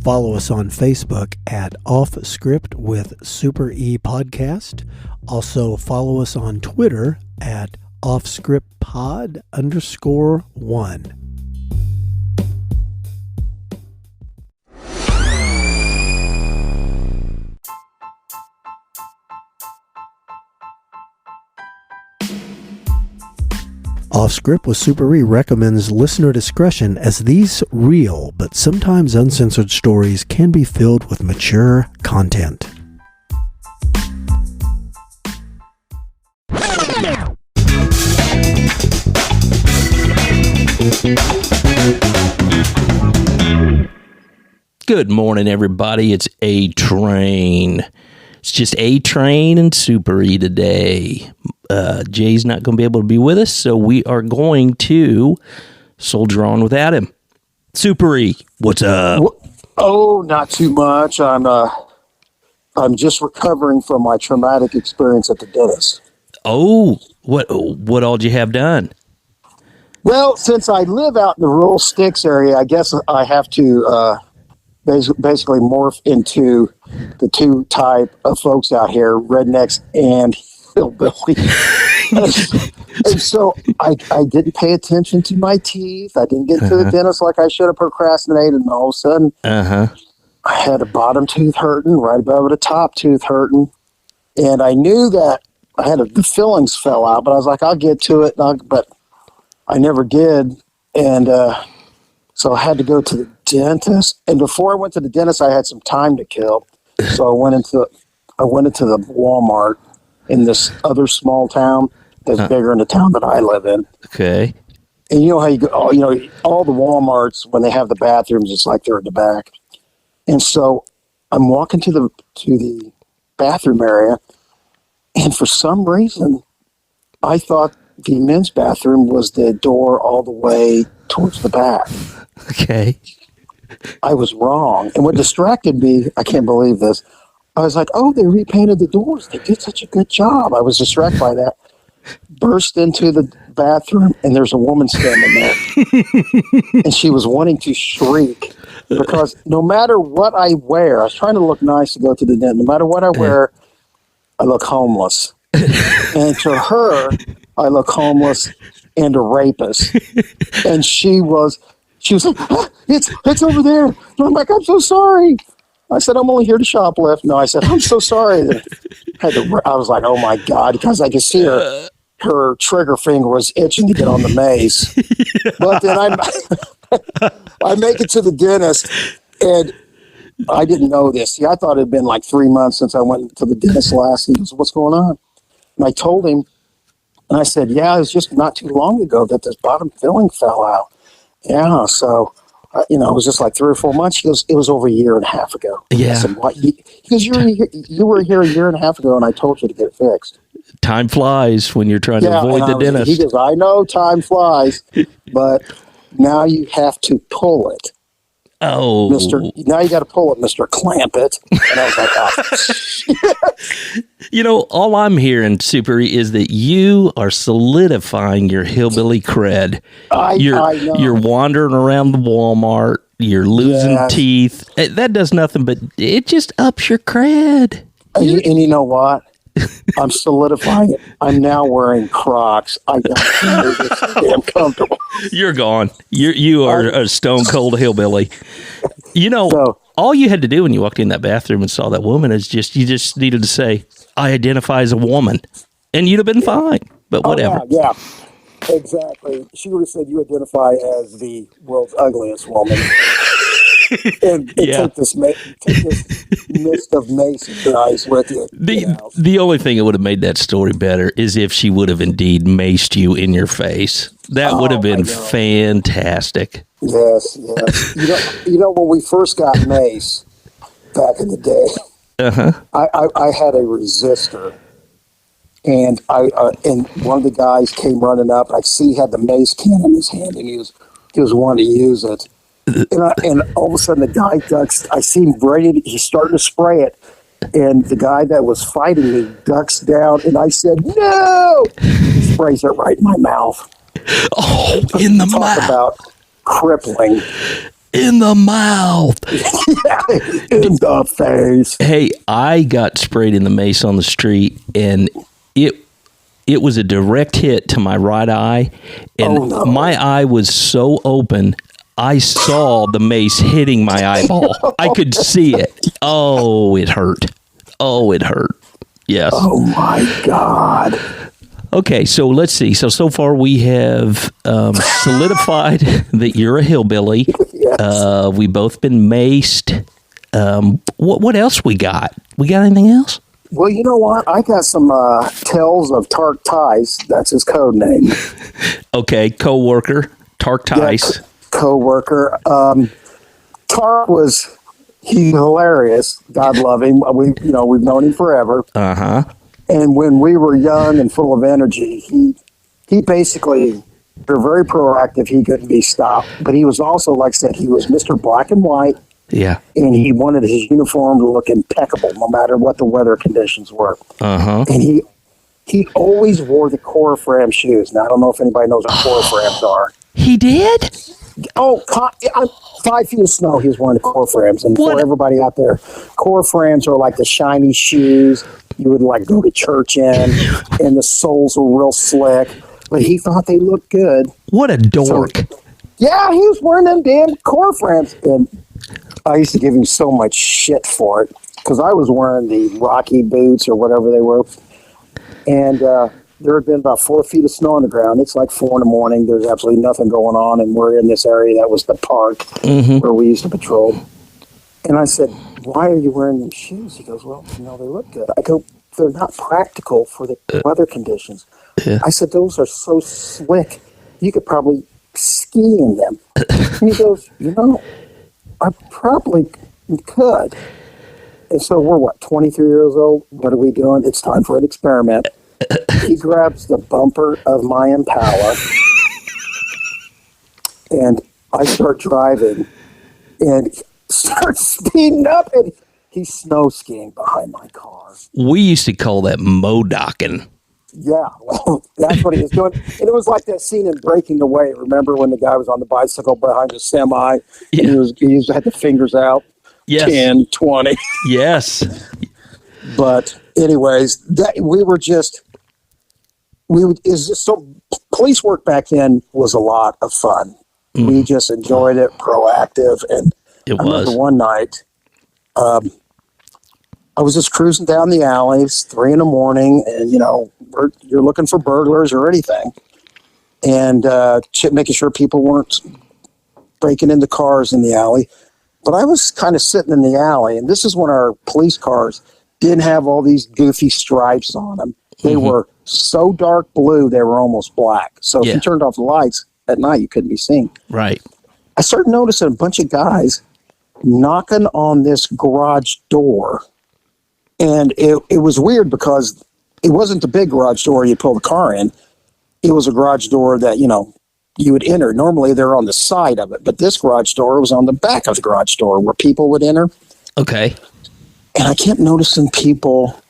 Follow us on Facebook at Off Script with Super E Podcast. Also follow us on Twitter at offscriptpod_1. Off Script with Super E recommends listener discretion, as these real but sometimes uncensored stories can be filled with mature content. Good morning, everybody. It's A-Train. It's just A-Train and Super E today. Jay's not going to be able to be with us, so we are going to soldier on without him. Super E, what's up? Oh, not too much. I'm just recovering from my traumatic experience at the dentist. Oh, what all did you have done? Well, since I live out in the rural sticks area, I guess I have to basically morph into the two type of folks out here, rednecks and hillbilly. And so I didn't pay attention to my teeth. I didn't get to the dentist like I should have procrastinated, and all of a sudden I had a bottom tooth hurting, right above it, a top tooth hurting. And I knew that the fillings fell out, but I was like, I'll get to it. But I never did. And so I had to go to the dentist. And before I went to the dentist, I had some time to kill. So I went into the Walmart in this other small town that's bigger than the town that I live in. Okay. And you know how you go, all the Walmarts, when they have the bathrooms, it's like they're in the back. And so I'm walking to the bathroom area, and for some reason, I thought the men's bathroom was the door all the way towards the back. Okay. I was wrong. And what distracted me, I can't believe this, I was like, oh, they repainted the doors. They did such a good job. I was distracted by that. Burst into the bathroom, and there's a woman standing there. And she was wanting to shriek because no matter what I wear, I was trying to look nice to go to the dentist. No matter what I wear, I look homeless. And to her, I look homeless and a rapist. And she was like, it's over there. And I'm like, I'm so sorry. I said, I'm only here to shoplift. No, I said, I'm so sorry. I was like, oh my God, because I could see her trigger finger was itching to get on the mace. But then I make it to the dentist, and I didn't know this. See, I thought it had been like 3 months since I went to the dentist last. He goes, what's going on? And I told him, and I said, yeah, it was just not too long ago that this bottom filling fell out. Yeah, so... it was just like 3 or 4 months. He goes, it was over a year and a half ago. Yeah. I said, what? He goes, you were here a year and a half ago, and I told you to get it fixed. Time flies when you're trying to avoid the dentist. He goes, I know time flies, but now you have to pull it. Oh. Now you got to pull it, Mr. Clamp It. And I was like, oh. All I'm hearing, Super, is that you are solidifying your hillbilly cred. I know. You're wandering around the Walmart. You're losing teeth. That does nothing but it just ups your cred. And you know what? I'm solidifying it. I'm now wearing Crocs. I don't think it's damn comfortable. You're gone. You are a stone cold hillbilly. All you had to do when you walked in that bathroom and saw that woman is you just needed to say, I identify as a woman, and you'd have been fine. But whatever. Yeah, exactly. She would have said you identify as the world's ugliest woman. and take this mist of mace guys with you. The only thing that would have made that story better is if she would have indeed maced you in your face. That would have been fantastic. Yes. When we first got mace back in the day, I had a resistor, and and one of the guys came running up. I see he had the mace can in his hand, and he was wanting to use it. And all of a sudden, the guy ducks. I see him ready. He's starting to spray it, and the guy that was fighting me ducks down, and I said, "No!" He sprays it right in my mouth. Oh, in the mouth! Talk about crippling. in the mouth. In the face. Hey, I got sprayed in the mace on the street, and it was a direct hit to my right eye, and my eye was so open, I saw the mace hitting my eyeball. I could see it. Oh, it hurt. Oh, it hurt. Yes. Oh, my God. Okay, so let's see. So far we have solidified that you're a hillbilly. Yes. We both been maced. What else we got? We got anything else? Well, you know what? I got some tells of Tark Tice. That's his code name. Okay, co-worker, Tark Tice. Co-worker. Tark he's hilarious. God love him. We've known him forever. Uh-huh. And when we were young and full of energy, he basically, they're very proactive. He couldn't be stopped. But he was also, like I said, he was Mr. Black and White. Yeah. And he wanted his uniform to look impeccable no matter what the weather conditions were. Uh-huh. And he always wore the Corfram shoes. Now, I don't know if anybody knows what Corframs are. He did? Oh, 5 feet of snow, he was wearing the Corframs. And What? for everybody out there, Corframs are like the shiny shoes you would like go to church in, and the soles were real slick. But he thought they looked good. What a dork. Yeah, he was wearing them damn Corframs. And I used to give him so much shit for it because I was wearing the Rocky boots or whatever they were. And there had been about 4 feet of snow on the ground. It's like 4 in the morning. There's absolutely nothing going on. And we're in this area that was the park where we used to patrol. And I said, why are you wearing them shoes? He goes, well, they look good. I go, they're not practical for the weather conditions. Yeah. I said, those are so slick. You could probably ski in them. And he goes, I probably could. And so we're, 23 years old? What are we doing? It's time for an experiment. He grabs the bumper of my Impala, and I start driving, and start speeding up, and he's snow skiing behind my car. We used to call that modocking. Yeah, well, that's what he was doing. And it was like that scene in Breaking Away. Remember when the guy was on the bicycle behind the semi, Yeah. and he had the fingers out? Yes. 10, 20. Yes. But anyways, so police work back then was a lot of fun. We just enjoyed it, proactive. And It I remember was. one night, I was just cruising down the alleys, 3 in the morning, and you're looking for burglars or anything, and making sure people weren't breaking into cars in the alley. But I was kind of sitting in the alley, and this is when our police cars didn't have all these goofy stripes on them. They were so dark blue, they were almost black. So if Yeah. you turned off the lights at night, you couldn't be seen. Right. I started noticing a bunch of guys knocking on this garage door. And it was weird because it wasn't the big garage door you pull the car in. It was a garage door that, you would enter. Normally they're on the side of it, but this garage door was on the back of the garage door where people would enter. Okay. And I kept noticing people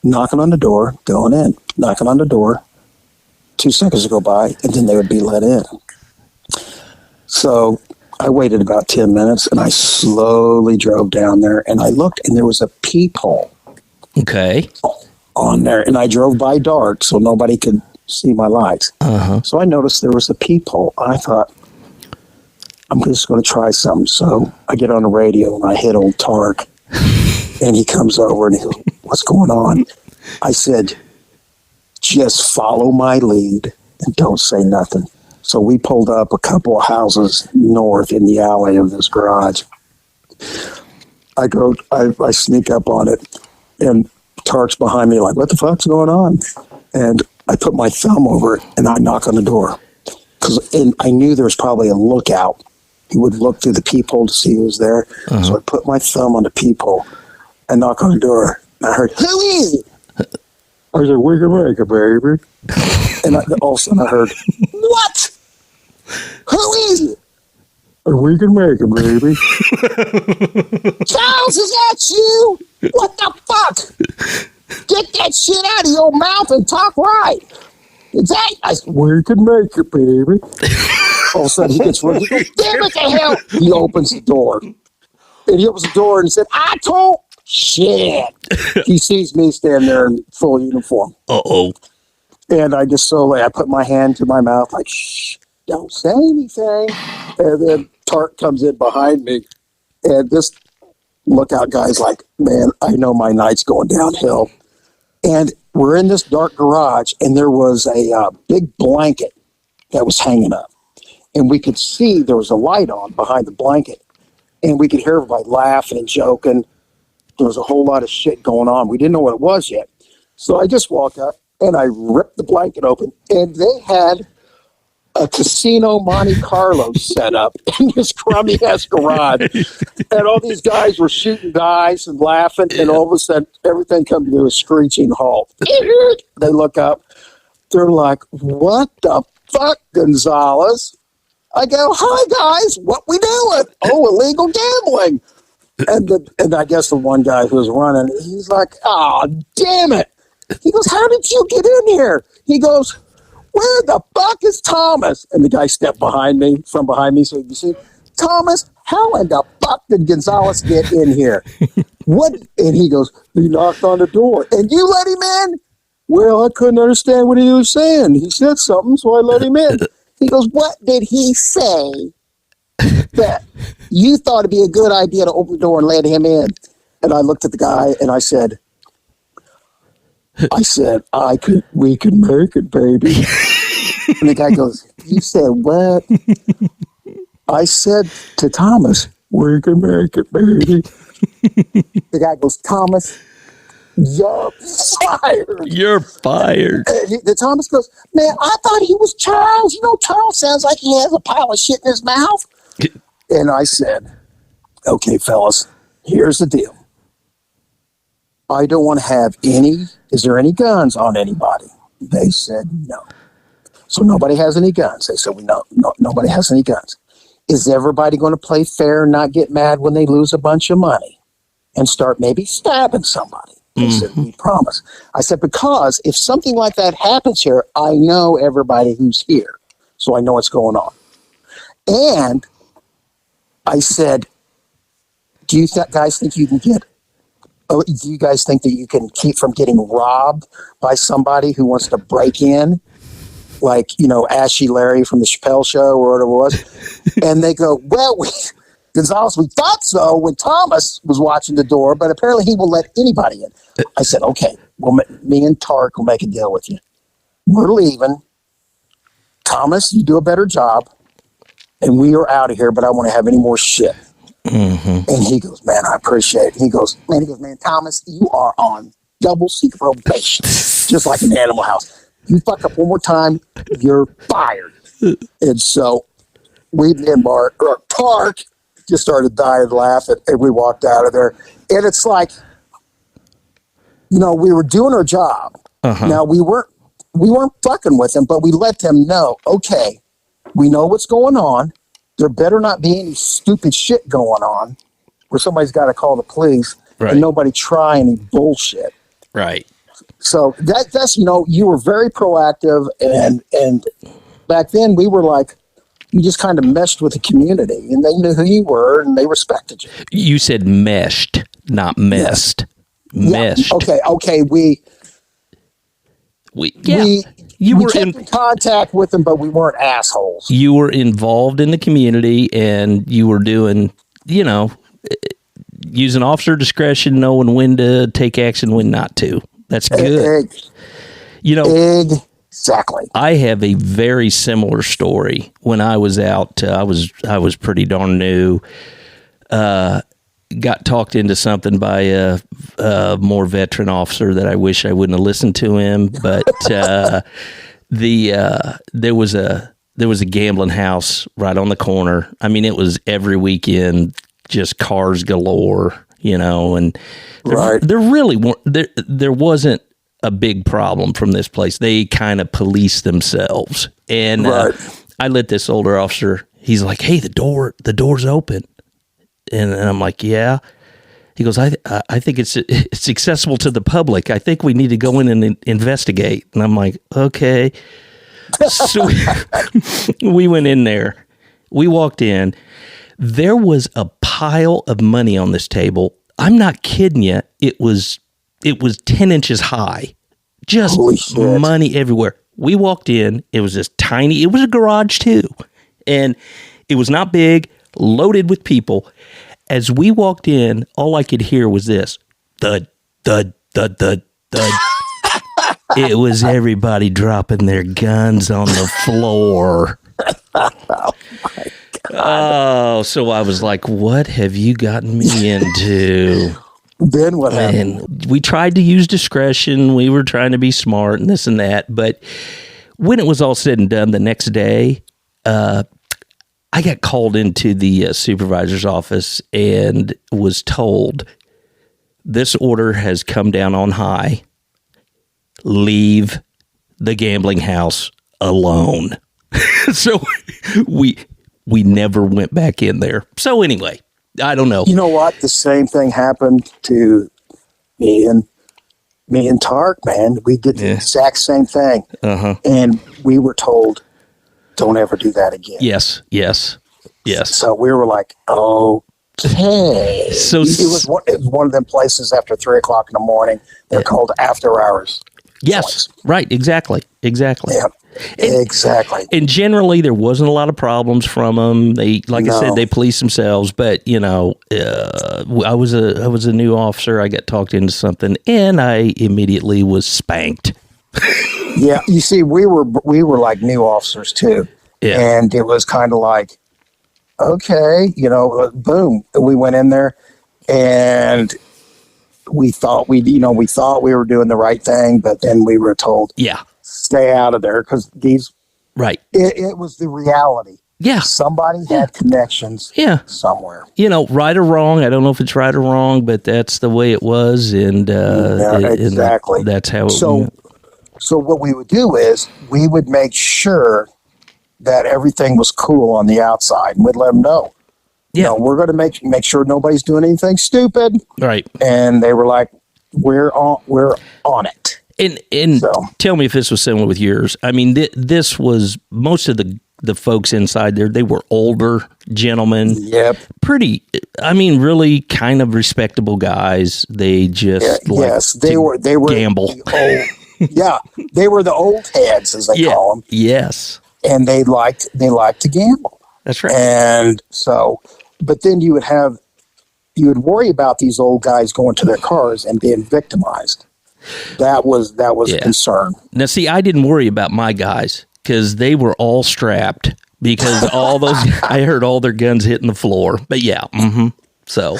knocking on the door, going in, knocking on the door. 2 seconds would go by, and then they would be let in. So I waited about 10 minutes, and I slowly drove down there, and I looked, and there was a peephole Okay. on there. And I drove by dark, so nobody could see my lights. Uh-huh. So I noticed there was a peephole. I thought, I'm just going to try something. So I get on the radio, and I hit old Tark. And he comes over, and he goes, what's going on? I said, just follow my lead and don't say nothing. So we pulled up a couple of houses north in the alley of this garage. I sneak up on it, and Tark's behind me like, what the fuck's going on? And I put my thumb over it, and I knock on the door. And I knew there was probably a lookout. He would look through the peephole to see who was there. Uh-huh. So I put my thumb on the peephole and knock on the door. And I heard, who is it? I said, we can make it, baby. And all of a sudden I heard, what? Who is it? We can make it, baby. Charles, is that you? What the fuck? Get that shit out of your mouth and talk right. exactly. I said, we can make it, baby. All of a sudden, he gets ready. He goes, damn it, the hell. He opens the door. And he opens the door and he said, I told. Shit. He sees me standing there in full uniform. Uh-oh. And I just I put my hand to my mouth, like, shh, don't say anything. And then Tark comes in behind me. And this lookout guy's like, man, I know my night's going downhill. And we're in this dark garage, and there was a big blanket that was hanging up. And we could see there was a light on behind the blanket. And we could hear everybody laughing and joking. There was a whole lot of shit going on. We didn't know what it was yet. So I just walked up, and I ripped the blanket open, and they had a casino Monte Carlo set up in this crummy-ass garage. And all these guys were shooting dice and laughing, and all of a sudden, everything comes to a screeching halt. They look up. They're like, what the fuck, Gonzalez? I go, hi, guys. What we doing? Oh, illegal gambling. And I guess the one guy who was running, he's like, oh, damn it. He goes, how did you get in here? He goes, where the fuck is Thomas? And the guy stepped from behind me. So you see, Thomas, how in the fuck did Gonzalez get in here? What? And he goes, he knocked on the door. And you let him in? Well, I couldn't understand what he was saying. He said something, so I let him in. He goes, what did he say that you thought it'd be a good idea to open the door and let him in? And I looked at the guy and I said, we could make it, baby. And the guy goes, you said what? I said to Thomas, we can make it, baby. The guy goes, Thomas, you're fired. You're fired. The Thomas goes, man, I thought he was Charles. You know, Charles sounds like he has a pile of shit in his mouth. And I said, okay, fellas, here's the deal. I don't want to have is there any guns on anybody? They said no. So nobody has any guns. They said, no, nobody has any guns. Is everybody going to play fair and not get mad when they lose a bunch of money and start maybe stabbing somebody? They said, we promise. I said, because if something like that happens here, I know everybody who's here. So I know what's going on. And I said, do you guys think you can do you guys think that you can keep from getting robbed by somebody who wants to break in? Like, you know, Ashy Larry from the Chappelle Show or whatever it was. And they go, well, Gonzalez, we thought so when Thomas was watching the door, but apparently he will let anybody in. I said, okay, well, me and Tark will make a deal with you. We're leaving. Thomas, you do a better job. And we are out of here, but I don't want to have any more shit. Mm-hmm. And he goes, man, I appreciate it. He goes, man, Thomas, you are on double secret probation, just like an Animal House. You fuck up one more time, you're fired. And so Tark just started dying laughing, and we walked out of there. And it's like, you know, we were doing our job. Uh-huh. Now we weren't fucking with them, but we let them know, okay, we know what's going on. There better not be any stupid shit going on where somebody's got to call the police and nobody try any bullshit. Right. So that's, you know, you were very proactive, and back then we were like, you just kind of meshed with the community, and they knew who you were and they respected you. You said meshed, not messed. Yes. Meshed. Yeah. Okay. We kept in contact with them, but we weren't assholes. You were involved in the community, and you were doing, you know, using officer discretion, knowing when to take action, when not to. That's good. You know, exactly. I have a very similar story. When I was out, I was pretty darn new. Got talked into something by a more veteran officer that I wish I wouldn't have listened to him. But there was a gambling house right on the corner. I mean, it was every weekend, just cars galore, you know, and there really weren't, there wasn't a big problem from this place. They kind of policed themselves. And I let this older officer, he's like, hey, the door's open. And I'm like, yeah. He goes, I think it's accessible to the public. I think we need to go in and investigate. And I'm like, okay. So we went in there. We walked in. There was a pile of money on this table. I'm not kidding you. It was 10 inches high. Just money everywhere. We walked in. It was this tiny. It was a garage too. And it was not big, loaded with people. As we walked in, all I could hear was this. Thud, thud, thud, thud, thud. It was everybody dropping their guns on the floor. Oh, so I was like, what have you gotten me into? Then what happened? And we tried to use discretion. We were trying to be smart and this and that. But when it was all said and done the next day, I got called into the supervisor's office and was told, this order has come down on high. Leave the gambling house alone. So we never went back in there. So anyway, I don't know. You know what? The same thing happened to me and Tark, man. We did the exact same thing. And we were told, don't ever do that again. Yes. So we were like, okay. So it was one of them places after 3 o'clock in the morning. They're called after hours. Yes, right. Exactly. Yeah, exactly. And generally, there wasn't a lot of problems from them. They, like I said, they police themselves. But you know, I was a new officer. I got talked into something, and I immediately was spanked. Yeah, you see, we were like new officers too, and it was kind of like, okay, you know, boom, we went in there, and we thought we were doing the right thing, but then we were told, stay out of there because these, right, it was the reality. Yeah, somebody had connections. Somewhere. You know, right or wrong. I don't know if it's right or wrong, but that's the way it was, and exactly. And that's how. So what we would do is we would make sure that everything was cool on the outside, and we'd let them know. Yeah, you know, we're going to make sure nobody's doing anything stupid. Right. And they were like, "We're on it." And so, tell me if this was similar with yours. I mean, this was most of the folks inside there. They were older gentlemen. Yep. Pretty. I mean, really kind of respectable guys. They just they were gamble. Yeah, they were the old heads, as they call them. Yes, and they liked to gamble. That's right. And so, but then you would worry about these old guys going to their cars and being victimized. That was a concern. Now, see, I didn't worry about my guys because they were all strapped because all those I heard all their guns hitting the floor. But so.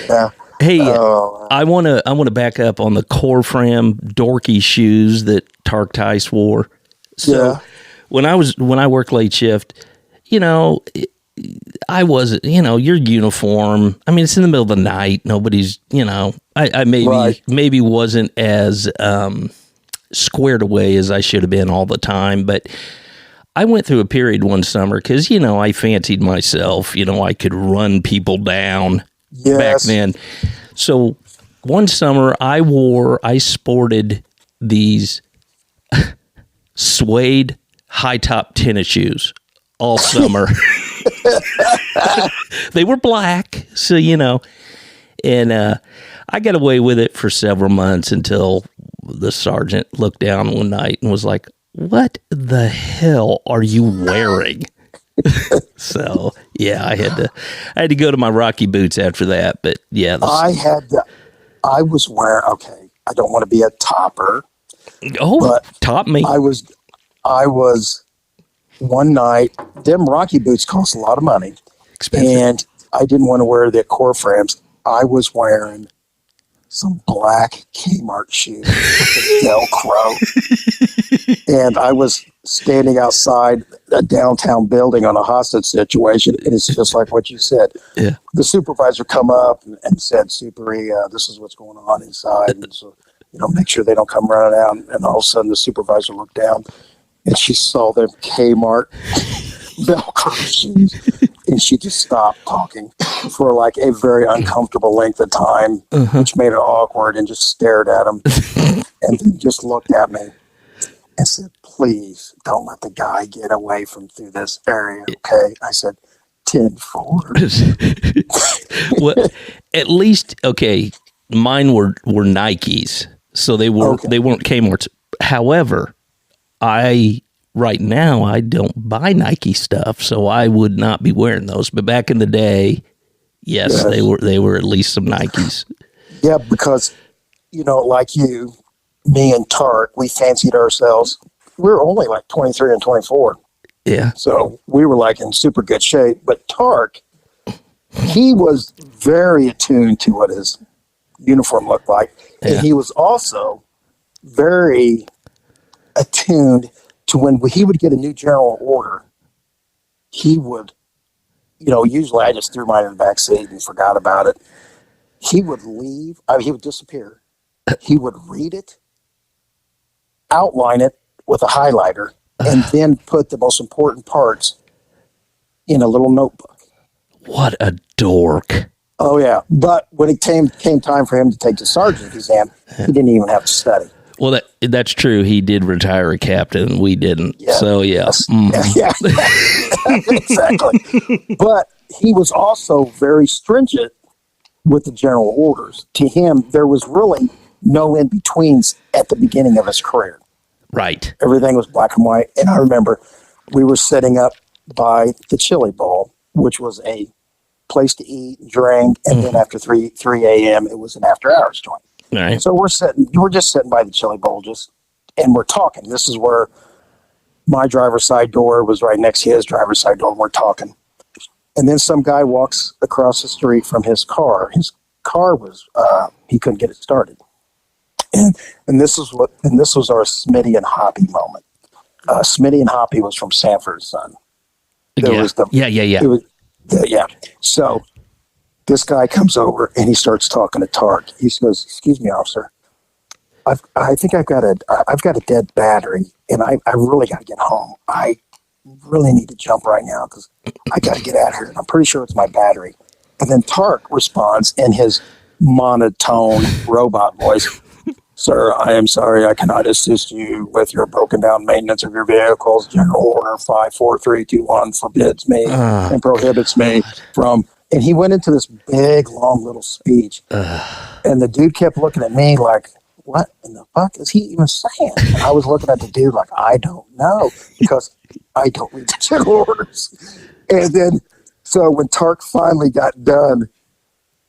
Yeah. Hey, I want to back up on the Corfram dorky shoes that Tark Tice wore. So when I worked late shift, you know, I wasn't, you know, your uniform. I mean, it's in the middle of the night. Nobody's, you know, I maybe wasn't as squared away as I should have been all the time, but I went through a period one summer because, you know, I fancied myself. You know, I could run people down. Back then. So one summer I sported these suede high top tennis shoes all summer. They were black, so you know, and I got away with it for several months until the sergeant looked down one night and was like, "What the hell are you wearing?" So I had to go to my Rocky boots after that. But I was wearing. Okay, I don't want to be a topper. Oh, but top me. I was one night. Them Rocky boots cost a lot of money, expensive, and I didn't want to wear the Corframs. I was wearing some black Kmart shoes with Velcro, and I was standing outside a downtown building on a hostage situation, and it's just like what you said. Yeah. The supervisor come up and said, "Super-E, this is what's going on inside, and so you know, make sure they don't come running out." And all of a sudden, the supervisor looked down, and she saw them Kmart Velcro shoes, And she just stopped talking for like a very uncomfortable length of time, which made it awkward, and just stared at him and then just looked at me and said, please don't let the guy get away from through this area. Okay. I said, 10-4. Well, at least, okay, mine were Nikes. So they weren't Kmart's. However, right now I don't buy Nike stuff, so I would not be wearing those. But back in the day, yes. they were at least some Nikes. Yeah, because, like you, me and Tark, we fancied ourselves. We were only like 23 and 24. Yeah. So we were like in super good shape. But Tark, he was very attuned to what his uniform looked like. Yeah. And he was also very attuned to when he would get a new general order, he would, usually I just threw mine in the back seat and forgot about it. He would leave. He would disappear. He would read it, outline it with a highlighter, and then put the most important parts in a little notebook. What a dork. Oh, yeah. But when it came time for him to take the sergeant exam, he didn't even have to study. Well, that's true. He did retire a captain. We didn't. Yeah. So, yeah. Yeah, exactly. But he was also very stringent with the general orders. To him, there was really no in-betweens at the beginning of his career. Right. Everything was black and white. And I remember we were setting up by the Chili Bowl, which was a place to eat and drink. And then after 3 a.m., it was an after-hours joint. Right. So we're just sitting by the Chili Bowl, and we're talking. This is where my driver's side door was right next to his driver's side door, and we're talking. And then some guy walks across the street from his car. His car was he couldn't get it started. And this was our Smitty and Hoppy moment. Smitty and Hoppy was from Sanford & Son. Yeah. Yeah. So this guy comes over and he starts talking to Tark. He goes, "Excuse me, officer. I think I've got a dead battery, and I really got to get home. I really need to jump right now because I got to get out of here. And I'm pretty sure it's my battery." And then Tark responds in his monotone robot voice, "Sir, I am sorry I cannot assist you with your broken down maintenance of your vehicles. General Order 54321 forbids me and prohibits me from..." And he went into this big, long little speech. And the dude kept looking at me like, what in the fuck is he even saying? And I was looking at the dude like, I don't know, because I don't read the general orders. And then, so when Tark finally got done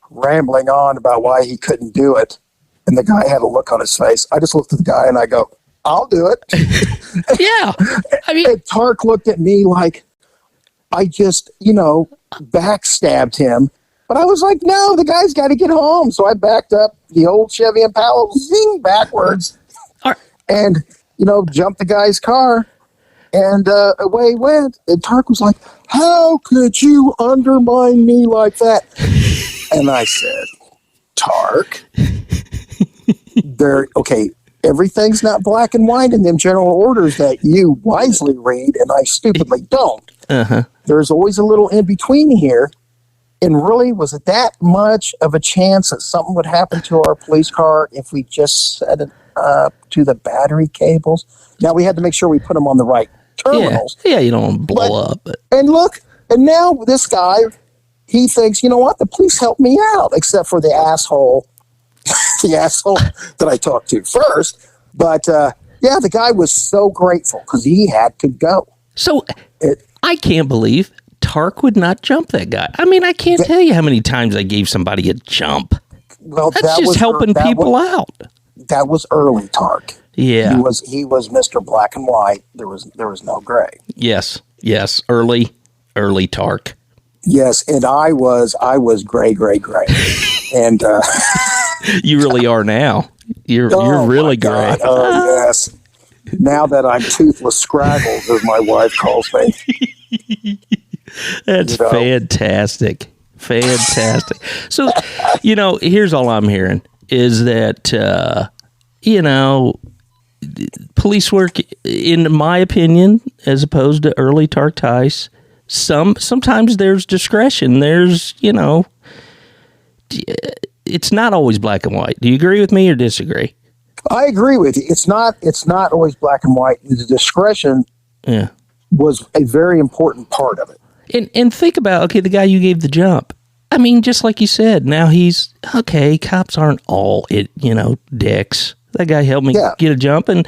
rambling on about why he couldn't do it, and the guy had a look on his face, I just looked at the guy and I go, "I'll do it." Yeah. I mean, and Tark looked at me like I just, backstabbed him. But I was like, no, the guy's got to get home. So I backed up the old Chevy Impala, zing, backwards, and, jumped the guy's car. And away he went. And Tark was like, "How could you undermine me like that?" And I said, "Tark, everything's not black and white in them general orders that you wisely read and I stupidly don't. There's always a little in between here. And really, was it that much of a chance that something would happen to our police car if we just set it up to the battery cables?" Now, we had to make sure we put them on the right terminals. Yeah, you don't want to blow up. But. And look, and now this guy, he thinks, you know what, the police helped me out, except for the asshole that I talked to first. But, the guy was so grateful because he had to go. So, I can't believe Tark would not jump that guy. I mean, I can't tell you how many times I gave somebody a jump. Well, that's just helping people out. That was early Tark. Yeah, he was Mr. Black and White. There was no gray. Yes, early Tark. Yes, and I was gray, and you really are now. You're really gray. Oh yes. Now that I'm toothless Scraggles, as my wife calls me. That's fantastic. So, here's all I'm hearing is that, police work, in my opinion, as opposed to early Tark Tice, Sometimes there's discretion. There's, it's not always black and white. Do you agree with me or disagree? I agree with you. It's not always black and white. The discretion Yeah. was a very important part of it. And think about, okay, the guy you gave the jump. I mean, just like you said, now he's, okay, cops aren't all, dicks. That guy helped me get a jump, and,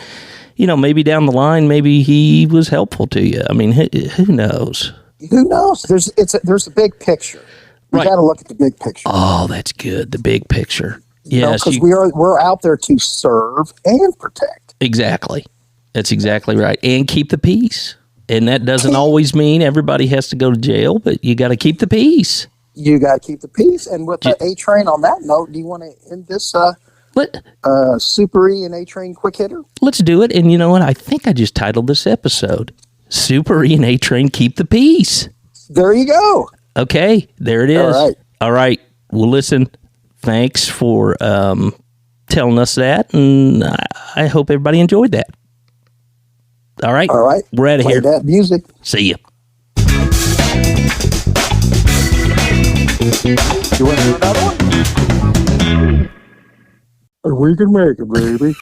maybe down the line, maybe he was helpful to you. I mean, who knows? Who knows? There's a big picture. We got to look at the big picture. Oh, that's good. The big picture. Yes, because we're out there to serve and protect. Exactly. That's exactly right. And keep the peace. And that doesn't always mean everybody has to go to jail, but you got to keep the peace. You got to keep the peace. And with the A-Train, on that note, do you want to end this Super E and A-Train quick hitter? Let's do it. And you know what? I think I just titled this episode, Super E and A-Train Keep the Peace. There you go. Okay, there it is. All right. Well, listen, thanks for telling us that, and I hope everybody enjoyed that. All right. We're out of here. Play that music. See ya. You want to do another one? We can make it, baby.